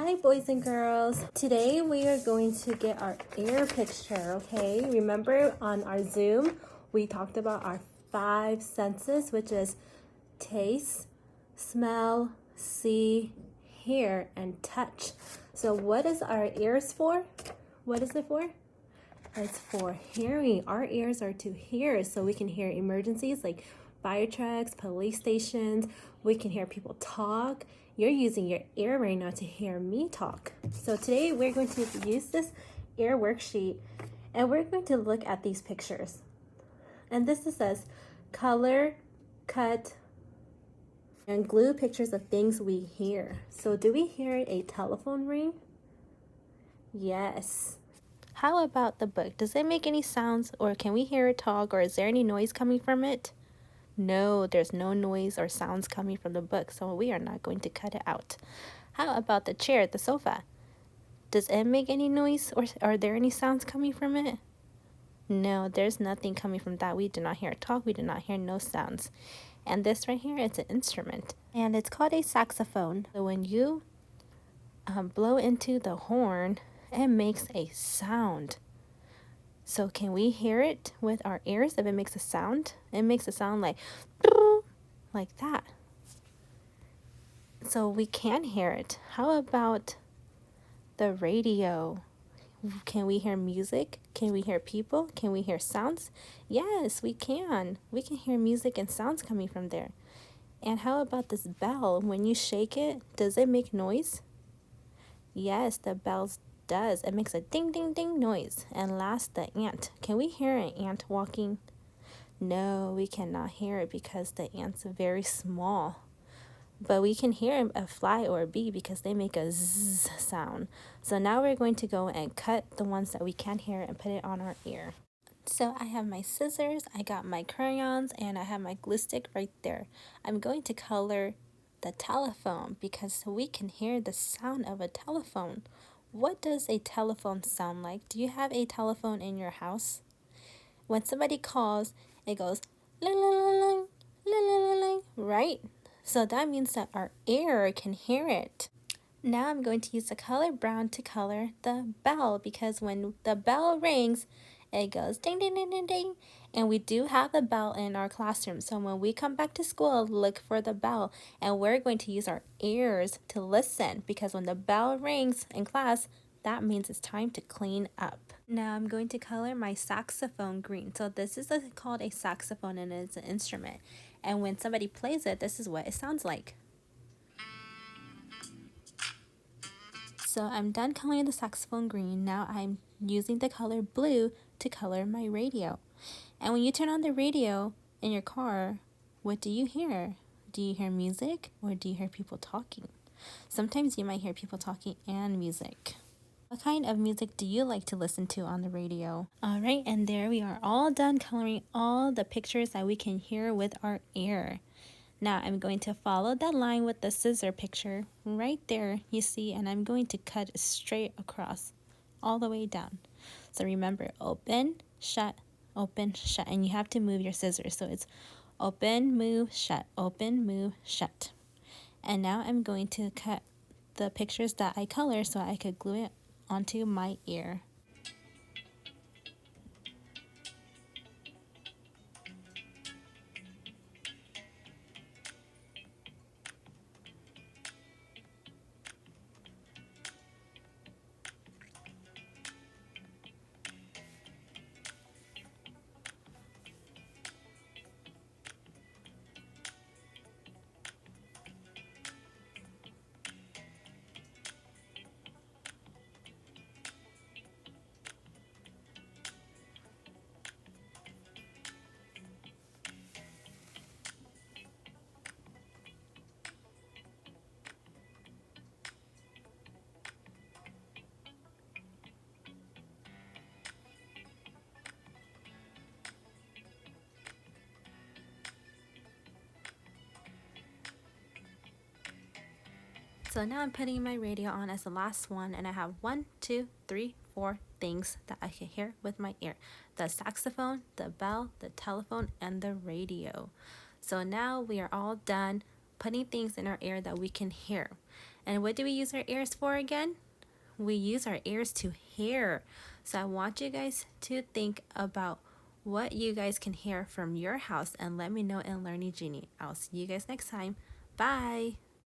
Hi boys and girls. Today we are going to get our ear picture, okay? Remember on our Zoom, we talked about our 5 senses, which is taste, smell, see, hear, and touch. So what is our ears for? What is it for? It's for hearing. Our ears are to hear, so we can hear emergencies like fire trucks, police stations. We can hear people talk. You're using your ear right now to hear me talk. So today we're going to use this ear worksheet and we're going to look at these pictures. And this says color, cut, and glue pictures of things we hear. So do we hear a telephone ring? Yes. How about the book? Does it make any sounds, or can we hear it talk, or is there any noise coming from it? No, there's no noise or sounds coming from the book, so we are not going to cut it out. How about the chair, the sofa? Does it make any noise, or are there any sounds coming from it? No, there's nothing coming from that. We do not hear it talk. We do not hear no sounds. And this right here, it's an instrument, and it's called a saxophone. So when you blow into the horn, it makes a sound. So can we hear it with our ears if it makes a sound? It makes a sound like that. So we can hear it. How about the radio? Can we hear music? Can we hear people? Can we hear sounds? Yes, we can. We can hear music and sounds coming from there. And how about this bell? When you shake it, does it make noise? Yes, the bell does. It makes a ding, ding, ding noise. And last, the ant. Can we hear an ant walking? No, we cannot hear it because the ant's very small. But we can hear a fly or a bee because they make a zzz sound. So now we're going to go and cut the ones that we can't hear and put it on our ear. So I have my scissors, I got my crayons, and I have my glue stick right there. I'm going to color the telephone because we can hear the sound of a telephone. What does a telephone sound like? Do you have a telephone in your house? When somebody calls, it goes ling, ling, ling, ling, ling, ling, ling, ling, right? So that means that our ear can hear it. Now I'm going to use the color brown to color the bell because when the bell rings, it goes ding, ding, ding, ding, ding. And we do have a bell in our classroom. So when we come back to school, look for the bell. And we're going to use our ears to listen because when the bell rings in class, that means it's time to clean up. Now I'm going to color my saxophone green. So this is called a saxophone and it's an instrument. And when somebody plays it, this is what it sounds like. So I'm done coloring the saxophone green. Now I'm using the color blue to color my radio. And when you turn on the radio in your car, what do you hear? Do you hear music or do you hear people talking? Sometimes you might hear people talking and music. What kind of music do you like to listen to on the radio? All right, and there we are all done coloring all the pictures that we can hear with our ear. Now I'm going to follow that line with the scissor picture right there, you see, and I'm going to cut straight across all the way down. So remember, open, shut, and you have to move your scissors. So it's open, move, shut, open, move, shut. And now I'm going to cut the pictures that I color so I could glue it onto my ear. So now I'm putting my radio on as the last one, and I have 1, 2, 3, 4 things that I can hear with my ear. The saxophone, the bell, the telephone, and the radio. So now we are all done putting things in our ear that we can hear. And what do we use our ears for again? We use our ears to hear. So I want you guys to think about what you guys can hear from your house and let me know in Learning Genie. I'll see you guys next time. Bye.